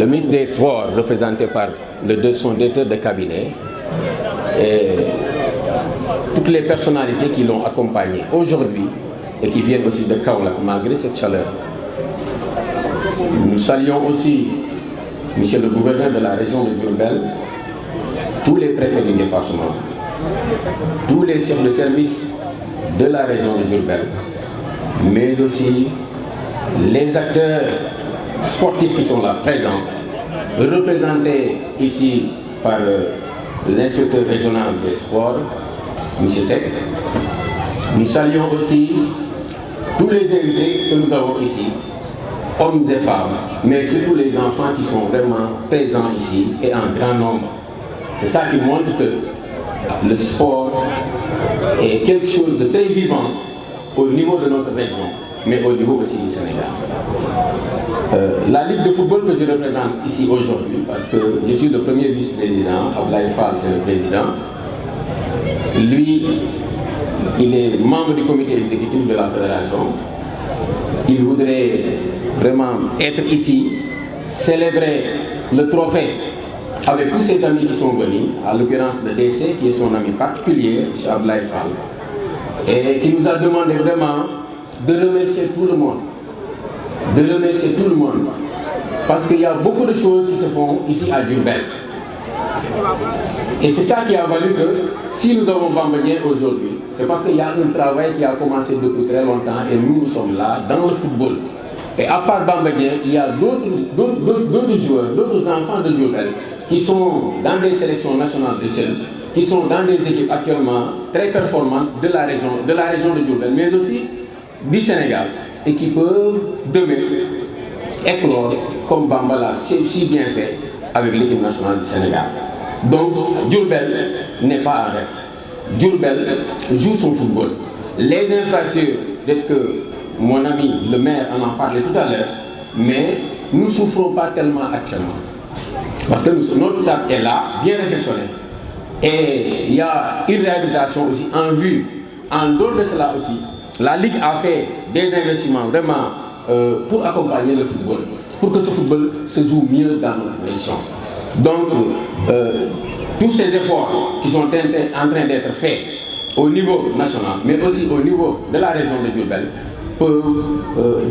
le ministre des Sports, représenté par son directeur de cabinet, et toutes les personnalités qui l'ont accompagné aujourd'hui et qui viennent aussi de Kaolack malgré cette chaleur. Nous saluons aussi monsieur le gouverneur de la région de Diourbel, tous les préfets du département, tous les chefs de service de la région de Diourbel, mais aussi les acteurs sportifs qui sont là présents, représentés ici par l'inspecteur régional des sports, M. Seck. Nous saluons aussi tous les invités que nous avons ici, hommes et femmes, mais surtout les enfants qui sont vraiment présents ici et en grand nombre. C'est ça qui montre que le sport est quelque chose de très vivant au niveau de notre région, mais au niveau aussi du Sénégal. La Ligue de football que je représente ici aujourd'hui, parce que je suis le premier vice-président, Abdoulaye Fall c'est le président, lui, il est membre du comité exécutif de la fédération. Il voudrait vraiment être ici, célébrer le trophée avec tous ses amis qui sont venus, à l'occurrence de DC, qui est son ami particulier, M. Abdoulaye Fall, et qui nous a demandé vraiment de remercier tout le monde. De remercier tout le monde. Parce qu'il y a beaucoup de choses qui se font ici à Diourbel. Et c'est ça qui a valu que si nous avons Bamba Dieng aujourd'hui, c'est parce qu'il y a un travail qui a commencé depuis très longtemps et nous sommes là dans le football. Et à part Bamba Dieng, il y a d'autres joueurs, d'autres enfants de Diourbel qui sont dans des sélections nationales de jeunes, qui sont dans des équipes actuellement très performantes de la région de Diourbel, mais aussi du Sénégal, et qui peuvent demain éclore comme Bamba l'a si bien fait avec l'équipe nationale du Sénégal. Donc Diourbel n'est pas en reste. Diourbel joue son football. Les infrastructures, peut-être que mon ami le maire en a parlé tout à l'heure, mais nous ne souffrons pas tellement actuellement. Parce que notre stade est là, bien réfectionné. Et il y a une réhabilitation aussi en vue. En dehors de cela aussi, la Ligue a fait des investissements vraiment pour accompagner le football, pour que ce football se joue mieux dans notre région. Donc, tous ces efforts qui sont en train d'être faits au niveau national, mais aussi au niveau de la région de Diourbel, peuvent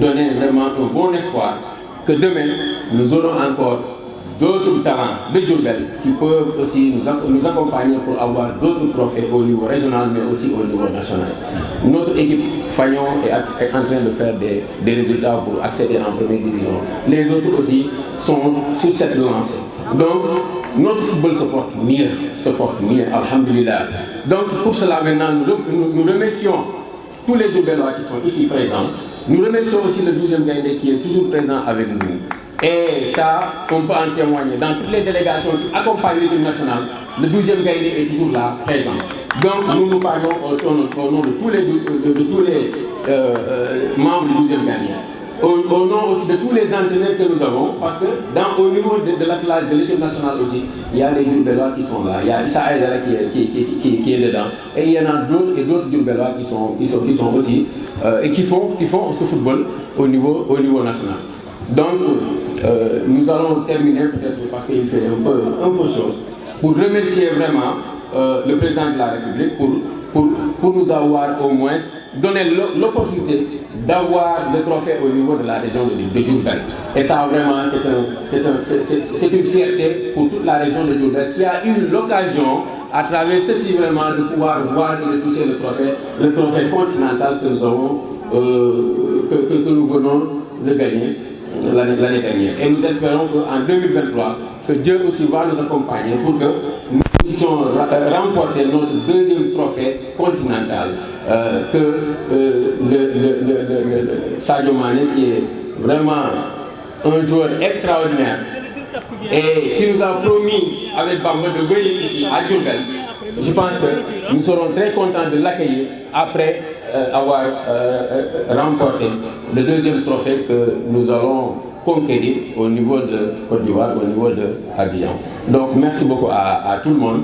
donner vraiment un bon espoir que demain, nous aurons encore d'autres talents de Diourbel qui peuvent aussi nous accompagner pour avoir d'autres trophées au niveau régional, mais aussi au niveau national. Notre équipe Fagnon est en train de faire des résultats pour accéder en première division. Les autres aussi sont sur cette lancée. Donc, notre football se porte mieux, alhamdulillah. Donc, pour cela, maintenant, nous remercions tous les Diourbellois qui sont ici présents. Nous remercions aussi le 12e Gaïndé qui est toujours présent avec nous. Et ça, on peut en témoigner. Dans toutes les délégations qui accompagnent l'équipe nationale, le 12e Gaïndé est toujours là, présent. Donc, nous parlons au nom de tous les membres du 12e Gaïndé. Au nom aussi de tous les entraîneurs que nous avons, parce que au niveau de l'attelage de l'équipe nationale aussi, il y a les Diourbellois qui sont là, il y a Issa Aïdara qui est dedans, et il y en a d'autres et d'autres Diourbellois qui sont aussi, et qui font ce football au niveau national. Donc, nous allons terminer peut-être parce qu'il fait un peu chose, pour remercier vraiment le président de la République pour nous avoir au moins donné l'opportunité d'avoir le trophée au niveau de la région de Diourbel. Et ça vraiment, c'est une fierté pour toute la région de Diourbel qui a eu l'occasion, à travers ceci vraiment, de pouvoir voir et de toucher le trophée continental que nous avons, que nous venons de gagner l'année dernière. Et nous espérons qu'en 2023, que Dieu aussi va nous accompagner pour que nous puissions remporter notre deuxième trophée continental. Que le Sadio Mané, qui est vraiment un joueur extraordinaire et qui nous a promis avec Bamba de venir ici à Diourbel, je pense que nous serons très contents de l'accueillir après avoir remporté le deuxième trophée que nous allons conquérir au niveau de Côte d'Ivoire, au niveau de Abidjan. Donc merci beaucoup à tout le monde.